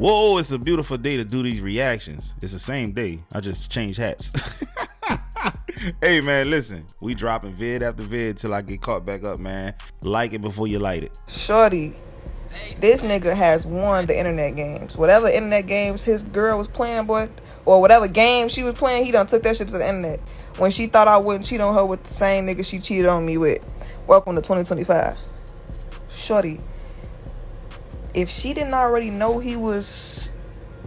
Whoa, it's a beautiful day to do these reactions. It's the same day. I just changed hats. Hey, man, listen. We dropping vid after vid till I get caught back up, man. Like it before you light it. Shorty, this nigga has won the internet games. Whatever internet games his girl was playing, boy, or whatever game she was playing, he done took that shit to the internet. When she thought I wouldn't cheat on her with the same nigga she cheated on me with. Welcome to 2025. Shorty, if she didn't already know he was,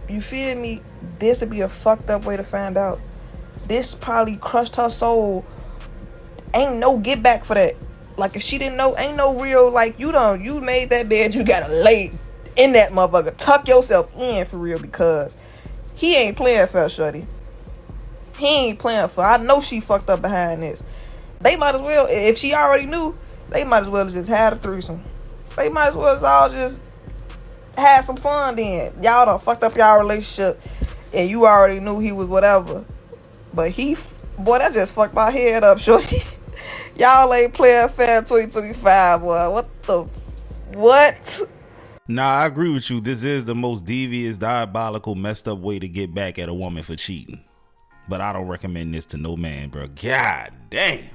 you feel me, this would be a fucked up way to find out. This probably crushed her soul. Ain't no get back for that. Like, if she didn't know, ain't no real, like, you made that bed, you gotta lay in that motherfucker. Tuck yourself in for real, because he ain't playing fair, shorty. He ain't playing fair. I know she fucked up behind this. They might as well, if she already knew, they might as well just had a threesome. They might as well all just have some fun then. Y'all done fucked up y'all relationship, and you already knew he was whatever. But boy, that just fucked my head up, shorty. Y'all ain't playing fair 2025, boy. What? Nah, I agree with you. This is the most devious, diabolical, messed up way to get back at a woman for cheating. But I don't recommend this to no man, bro. God damn.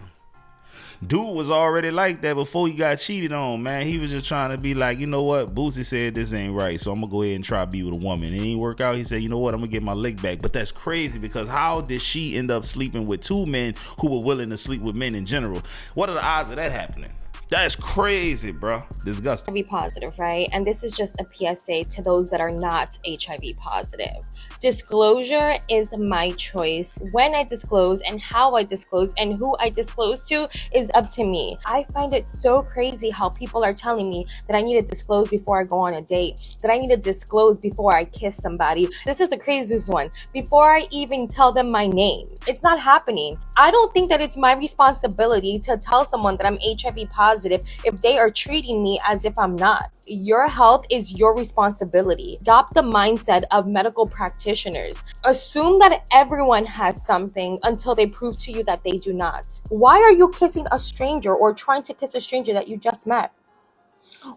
Dude was already like that before he got cheated on, man. He was just trying to be like, you know what? Boosie said this ain't right, so I'm going to go ahead and try to be with a woman. It ain't work out. He said, you know what? I'm going to get my lick back. But that's crazy, because how did she end up sleeping with two men who were willing to sleep with men in general? What are the odds of that happening? That's crazy, bro. Disgusting. HIV positive, right? And this is just a PSA to those that are not HIV positive. Disclosure is my choice. When I disclose and how I disclose and who I disclose to is up to me. I find it so crazy how people are telling me that I need to disclose before I go on a date, that I need to disclose before I kiss somebody. This is the craziest one. Before I even tell them my name. It's not happening. I don't think that it's my responsibility to tell someone that I'm HIV positive if they are treating me as if I'm not. Your health is your responsibility. Adopt the mindset of medical practitioners. Assume that everyone has something until they prove to you that they do not. Why are you kissing a stranger or trying to kiss a stranger that you just met?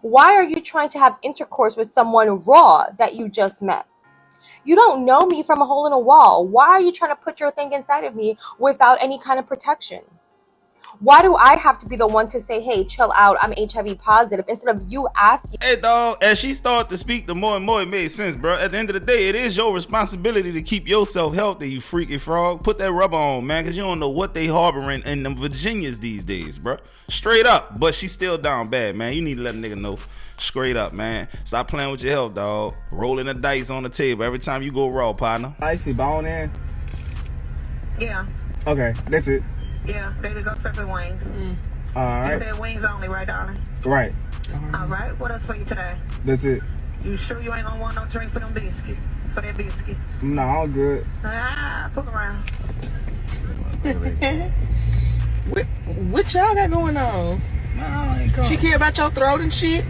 Why are you trying to have intercourse with someone raw that you just met? You don't know me from a hole in a wall. Why are you trying to put your thing inside of me without any kind of protection? Why do I have to be the one to say, hey, chill out, I'm HIV positive, instead of you asking? Hey, dog, as she started to speak, the more and more it made sense, bro. At the end of the day, it is your responsibility to keep yourself healthy, you freaky frog. Put that rubber on, man, because you don't know what they harboring in them Virginias these days, bro. Straight up. But she's still down bad, man. You need to let a nigga know. Straight up, man. Stop playing with your health, dog. Rolling the dice on the table every time you go raw, partner. Icy bone in? Yeah. Okay, that's it. Yeah, baby, go separate wings. All right. You said wings only, right, darling? Right. All right. What else for you today? That's it. You sure you ain't gonna want no drink for them biscuits? For that biscuit? No, all good. Look around. What y'all got going on? She care about your throat and shit?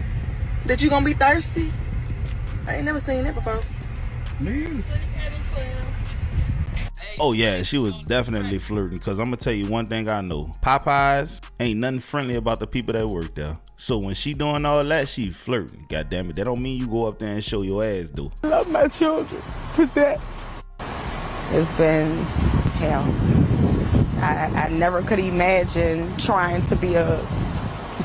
That you gonna be thirsty? I ain't never seen that before. Man. Oh yeah, she was definitely flirting, because I'm gonna tell you one thing I know. Popeyes ain't nothing friendly about the people that work there. So when she doing all that, she flirting. God damn it, that don't mean you go up there and show your ass, though. I love my children to death. It's been hell. I never could imagine trying to be a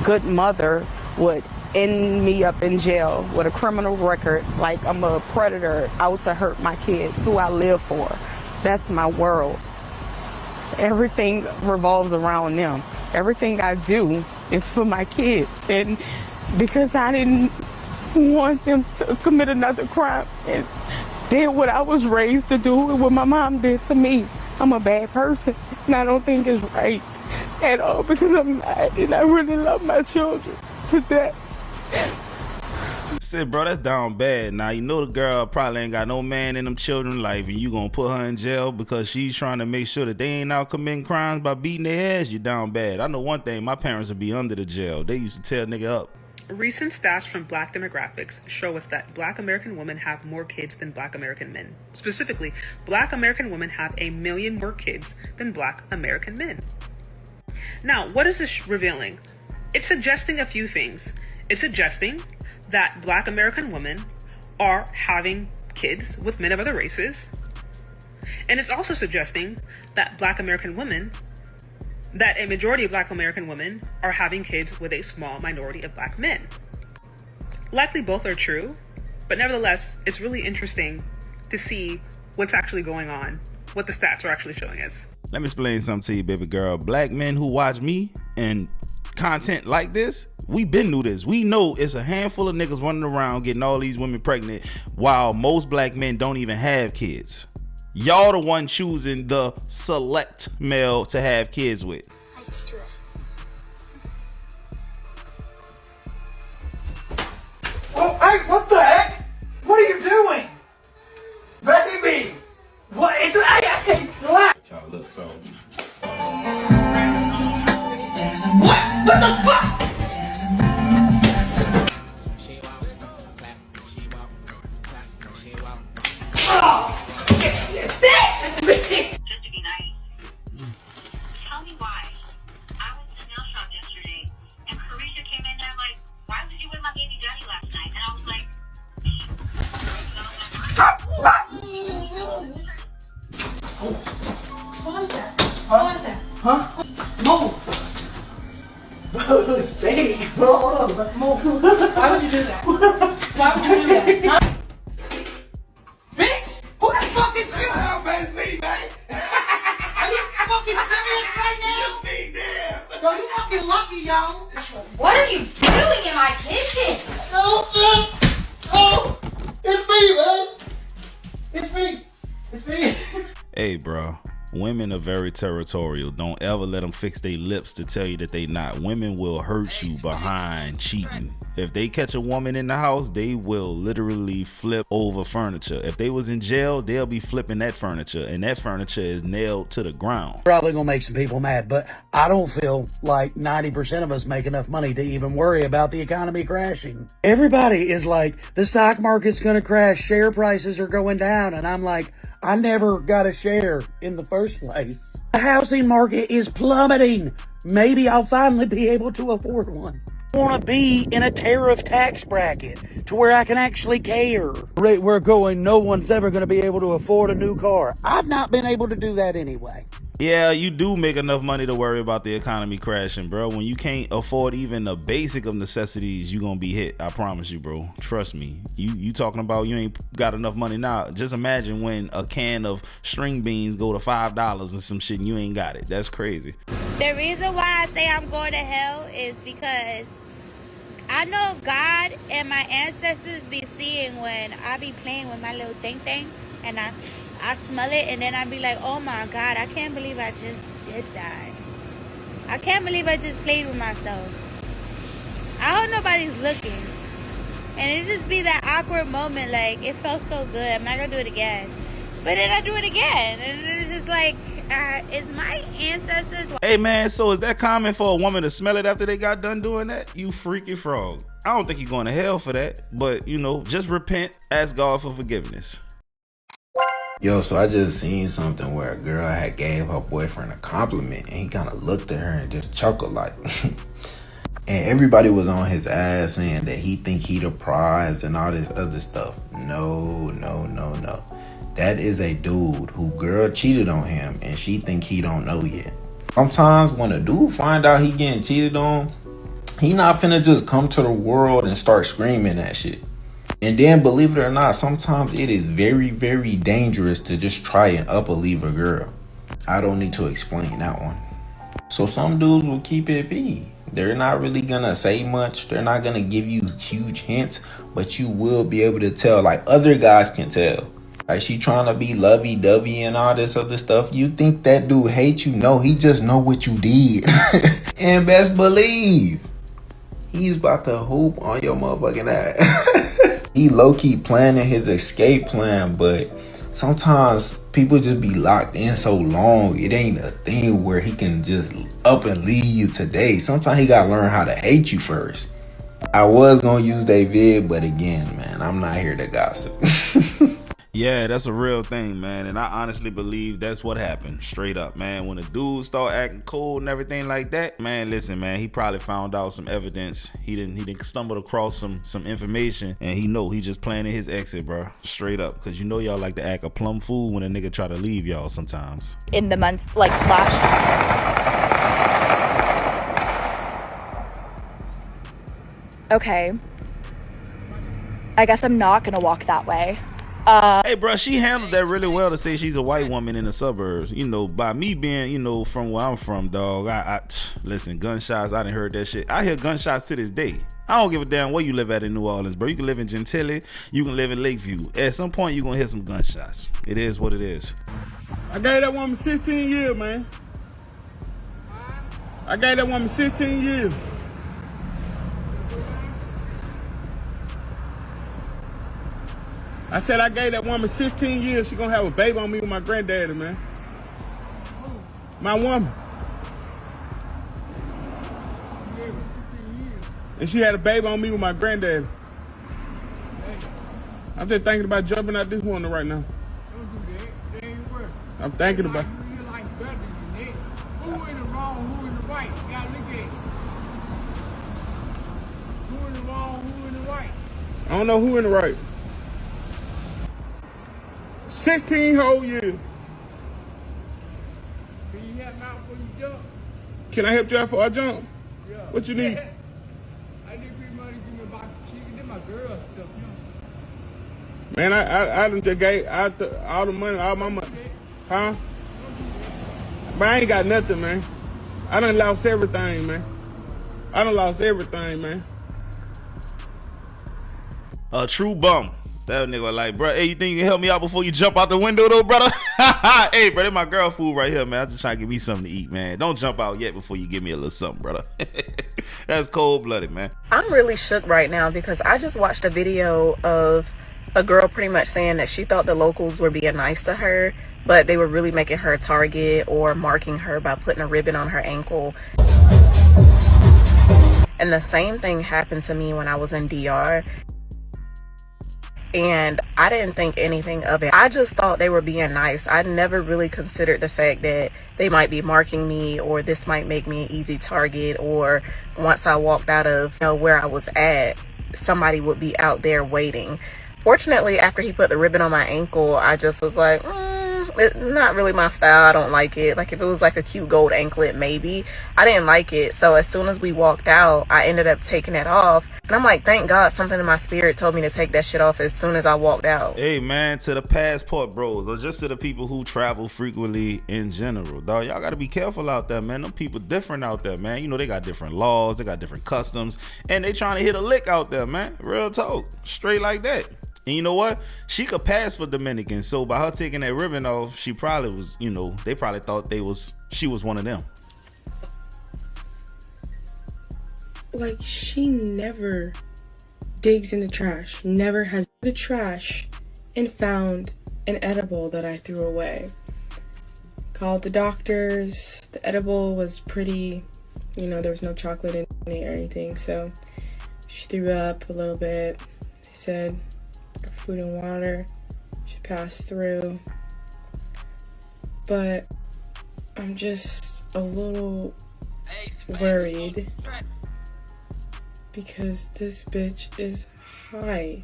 good mother would end me up in jail with a criminal record, like I'm a predator out to hurt my kids, who I live for. That's my world. Everything revolves around them. Everything I do is for my kids. And because I didn't want them to commit another crime and did what I was raised to do and what my mom did to me, I'm a bad person. And I don't think it's right at all, because I'm not. And I really love my children to death. Said, bro, that's down bad. Now, you know the girl probably ain't got no man in them children's life, and you gonna put her in jail because she's trying to make sure that they ain't out committing crimes by beating their ass. You down bad. I know one thing, my parents would be under the jail. They used to tear nigga up. Recent stats from Black demographics show us that Black American women have more kids than Black American men. Specifically, Black American women have 1 million more kids than Black American men. Now, what is this revealing? It's suggesting a few things. It's suggesting that Black American women are having kids with men of other races. And it's also suggesting that that a majority of Black American women are having kids with a small minority of Black men. Likely both are true, but nevertheless, it's really interesting to see what's actually going on, what the stats are actually showing us. Let me explain something to you, baby girl. Black men who watch me and content like this, we been through this. We know it's a handful of niggas running around getting all these women pregnant while most Black men don't even have kids. Y'all the one choosing the select male to have kids with. Oh, hey, what the heck? What are you doing? Baby! What? It's hey, relax. Y'all look so. What? What the fuck? Just to be nice. Tell me why. I went to the nail shop yesterday, and Carisha came in there like, why was you with my baby daddy last night? And I was like, What was that? What was that? Huh? Move. Bro, baby. Bro, hold on. Move. Why would you do that? Why would you do that? Huh? Bitch! Who the fuck is you? Hell, man, it's me, man. Are you fucking serious right now? It's me, damn. Yo, you fucking lucky, yo. What are you doing in my kitchen? Oh, shit. Oh, it's me, man. It's me. It's me. Hey, bro. Women are very territorial. Don't ever let them fix their lips to tell you that they not. Women will hurt you behind cheating. If they catch a woman in the house, they will literally flip over furniture. If they was in jail, they'll be flipping that furniture, and that furniture is nailed to the ground. Probably gonna make some people mad, but I don't feel like 90% of us make enough money to even worry about the economy crashing. Everybody is like, the stock market's gonna crash, share prices are going down, and I'm like, I never got a share in the first place. The housing market is plummeting. Maybe I'll finally be able to afford one. I want to be in a tariff tax bracket to where I can actually care. Rate we're going, no one's ever going to be able to afford a new car. I've not been able to do that anyway. Yeah, you do make enough money to worry about the economy crashing, bro. When you can't afford even the basic of necessities, you gonna be hit. I promise you, bro. Trust me. You talking about you ain't got enough money now. Just imagine when a can of string beans go to $5 and some shit and you ain't got it. That's crazy. The reason why I say I'm going to hell is because I know God and my ancestors be seeing when I be playing with my little thing and I smell it and then I be like, oh my God, I can't believe I just did that. I can't believe I just played with myself. I hope nobody's looking. And it just be that awkward moment, like, it felt so good, I'm not gonna do it again. But then I do it again, and it's just like, is my ancestors... Hey man, so is that common for a woman to smell it after they got done doing that? You freaky frog. I don't think you're going to hell for that, but you know, just repent, ask God for forgiveness. Yo, so I just seen something where a girl had gave her boyfriend a compliment and he kind of looked at her and just chuckled like and everybody was on his ass saying that he think he the prize and all this other stuff. No. That is a dude who girl cheated on him and she think he don't know yet. Sometimes when a dude find out he getting cheated on, he not finna just come to the world and start screaming that shit. And then, believe it or not, sometimes it is very, very dangerous to just try and up-a-leave a girl. I don't need to explain that one. So some dudes will keep it P. They're not really gonna say much. They're not gonna give you huge hints, but you will be able to tell, like other guys can tell. Like she trying to be lovey-dovey and all this other stuff. You think that dude hates you? No, he just know what you did. And best believe, he's about to hoop on your motherfucking ass. He low-key planning his escape plan, but sometimes people just be locked in so long, it ain't a thing where he can just up and leave you today. Sometimes he gotta learn how to hate you first. I was gonna use that vid, but again, man, I'm not here to gossip. Yeah, that's a real thing, man. And I honestly believe that's what happened. Straight up, man. When the dude start acting cold and everything like that, man, listen, man, he probably found out some evidence. He didn't stumble across some information, and he just planning his exit, bro. Straight up. Cause you know y'all like to act a plum fool when a nigga try to leave y'all sometimes. In the months like last. Okay. I guess I'm not gonna walk that way. Hey, bro, she handled that really well to say she's a white woman in the suburbs. You know, by me being, you know, from where I'm from, dog. Listen, gunshots. I done heard that shit. I hear gunshots to this day. I don't give a damn where you live at in New Orleans, bro. You can live in Gentilly. You can live in Lakeview. At some point, you gonna hear some gunshots. It is what it is. I gave that woman 16 years, man. I gave that woman 16 years. I said I gave that woman 16 years. She gonna have a baby on me with my granddaddy, man. My woman. And she had a baby on me with my granddaddy. I'm just thinking about jumping out this window right now. I'm thinking about. Who in the wrong, who in the right? You gotta look at it. Who in the wrong, who in the right? I don't know who in the right. 16 whole years. Can you help me out before you jump? Can I help you out before I jump? Yeah. What you need? I need free money to give me about chicken. This my girl stuff, you know. Man, I done just gave all the money, all my money. Huh? But I ain't got nothing, man. I done lost everything, man. I done lost everything, man. A true bum. That nigga like, bro, hey, you think you can help me out before you jump out the window though, brother? Hey, bro, that's my girl food right here, man. I'm just trying to give me something to eat, man. Don't jump out yet before you give me a little something, brother. That's cold-blooded, man. I'm really shook right now because I just watched a video of a girl pretty much saying that she thought the locals were being nice to her, but they were really making her a target or marking her by putting a ribbon on her ankle. And the same thing happened to me when I was in DR. And I didn't think anything of it. I just thought they were being nice. I never really considered the fact that they might be marking me or this might make me an easy target, or once I walked out of, you know, where I was at, somebody would be out there waiting. Fortunately, after he put the ribbon on my ankle, I just was like, it's not really my style. I don't like it. Like if it was like a cute gold anklet, maybe. I didn't like it. So as soon as we walked out, I ended up taking it off. And I'm like, thank God something in my spirit told me to take that shit off as soon as I walked out. Hey, man, to the passport bros, or just to the people who travel frequently in general, dog, y'all got to be careful out there, man. Them people different out there, man. You know, they got different laws, they got different customs, and they trying to hit a lick out there, man. Real talk. Straight like that. And you know what? She could pass for Dominican, so by her taking that ribbon off, she probably was, you know, they probably thought she was one of them. Like, she never digs in the trash, never has the trash and found an edible that I threw away. Called the doctors. The edible was pretty, you know, there was no chocolate in it or anything, so she threw up a little bit. They said food and water should pass through, but I'm just a little worried because this bitch is high.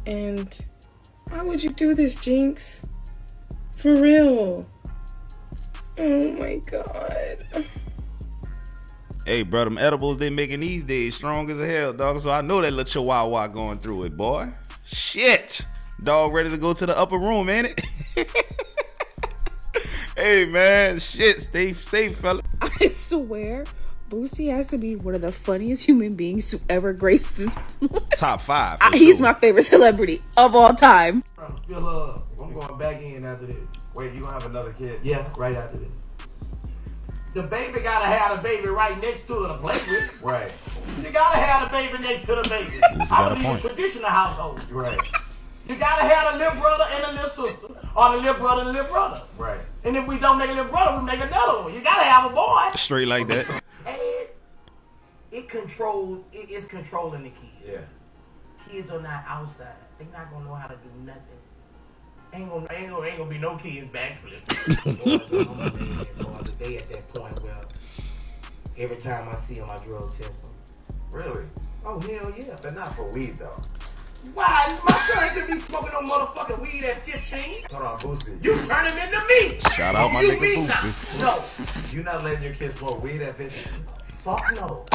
And why would you do this, Jinx? For real. Oh my god. Hey, bro, them edibles they making these days strong as a hell, dog. So I know that little chihuahua going through it, boy. Shit. Dog ready to go to the upper room, ain't it? Hey, man. Shit, stay safe, fella. I swear, Boosie has to be one of the funniest human beings to ever grace this. Top 5. He's sure my favorite celebrity of all time. I'm going back in after this. Wait, you gonna have another kid? Yeah, right after this. The baby gotta have the baby right next to her to play with. Right. You gotta have the baby next to the baby. I believe in traditional household. Right. You gotta have a little brother and a little sister, or the little brother and a little brother. Right. And if we don't make a little brother, we make another one. You gotta have a boy. Straight like that. And it's controlling the kids. Yeah. Kids are not outside. they not gonna know how to do nothing. Ain't gonna be no kids backflipping. On the day at that point where every time I see them, I drug test them. Really? Oh hell yeah. But not for weed though. Why? My son ain't gonna be smoking no motherfucking weed at 15. Hold on, Boosie. You turn him into me. Shout out my You nigga mean Boosie. No. You not letting your kids smoke weed at 15? Fuck no.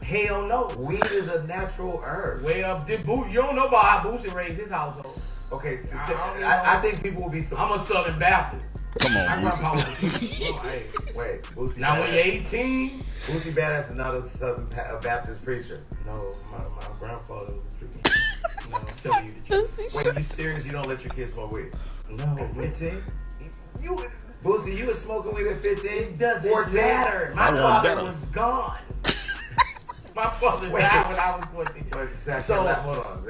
Hell no. Weed is a natural herb. Well, you don't know about how Boosie raised his household. Okay, I think people will be I'm a Southern Baptist. Come on, My Boosie. grandpa was hey. Wait, Boosie. Now when you're Badass. 18. Boosie Badass is not a Southern Baptist preacher. No, my grandfather was a preacher. No, I'm telling you the truth. Wait, you serious? You don't let your kids smoke weed? No. At 15? Boosie, you was smoking weed at 15? It doesn't 14? matter. My father was gone. My father died when I was 14. Hold on.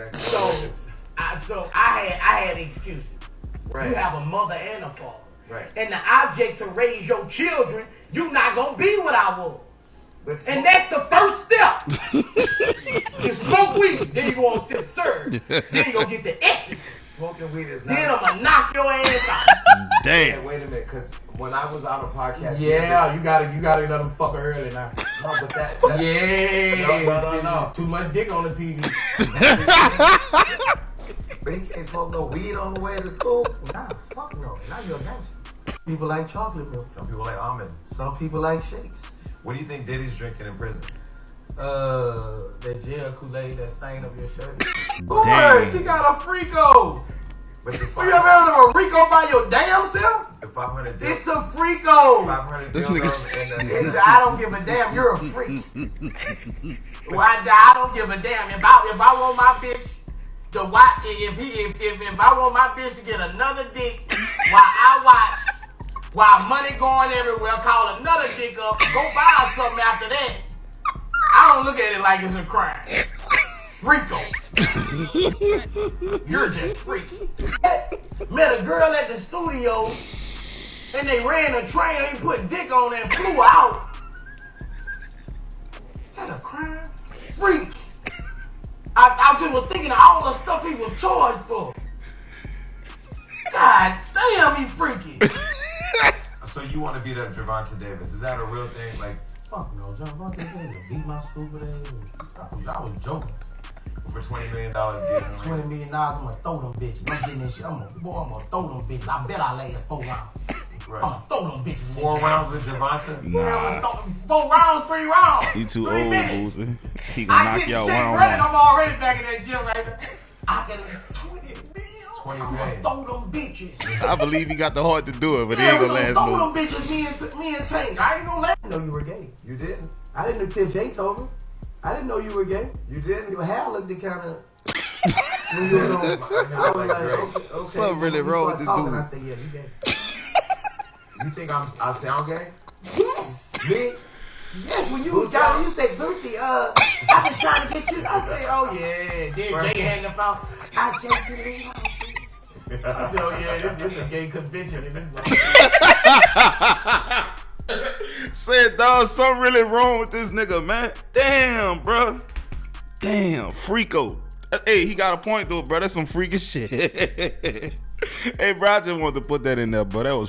So I had excuses. Right. You have a mother and a father. Right. And the object to raise your children, you not gonna be what I was. And that's the first step. You smoke weed, then you gonna sit serve. Then you gonna get the ecstasy. Smoking weed is not. Then I'm gonna knock your ass out. Damn. Hey, wait a minute, because when I was on a podcast. Yeah, you gotta let them fuck her early now. No, but that. Yeah. No. Too much dick on the TV. But he can't smoke no weed on the way to school. Nah, fuck no. Now you're a gangster. People like chocolate milk. Some people like almond. Some people like shakes. What do you think Diddy's drinking in prison? That jail Kool-Aid that stain up your shirt. Damn. Boys, he got a Frico. But the You ever heard of a Rico by your damn self? The 500 deal. It's a Frico. 500 This deal nigga. I don't give a damn. You're a freak. Well, I don't give a damn. If I want my bitch to watch, if I want my bitch to get another dick while I watch, while money going everywhere, call another dick up, go buy her something after that. I don't look at it like it's a crime. Freako. You're just freaky. Met a girl at the studio and they ran a train and put dick on it and flew out. Is that a crime? Freak. I just was thinking of all the stuff he was charged for. God damn, he freaky. So you want to beat up Gervonta Davis? Is that a real thing? Like, fuck no, Gervonta Davis beat my stupid ass. I was joking. for $20 million, getting $20 million, I'm gonna throw them bitches. I'm getting this shit. I'm gonna throw them bitches. I bet I last 4 rounds. Right. I'm gonna throw them bitches. 4 rounds with Gervonta? Nah. 4 rounds, 3 rounds. You too 3 old, minutes. Boosie. He gonna knock y'all round running. one. I'm already back in that gym right there. I can 20 million. 20 I'm million. gonna throw them bitches. I believe he got the heart to do it, but Yeah, he ain't we gonna last throw long. them bitches, me and Tank. I ain't gonna let you know you were gay. You didn't? I didn't until Jay told me. I didn't know you were gay. You didn't? Your hair looked kind of. I was like, okay. Something really When we wrong with started this talking, dude. I said, yeah, you gay. You think I sound gay? Yes. Me? Yes, when you was down, you said, Boosie, I've been trying to get you. I said, oh yeah. Then Jay had the phone. I just believe. I said, oh yeah, this is a gay convention in this Said, dog, something really wrong with this nigga, man. Damn, bro. Damn, freako. Hey, he got a point though, bro. That's some freakish shit. Hey, bro, I just wanted to put that in there, bro. That was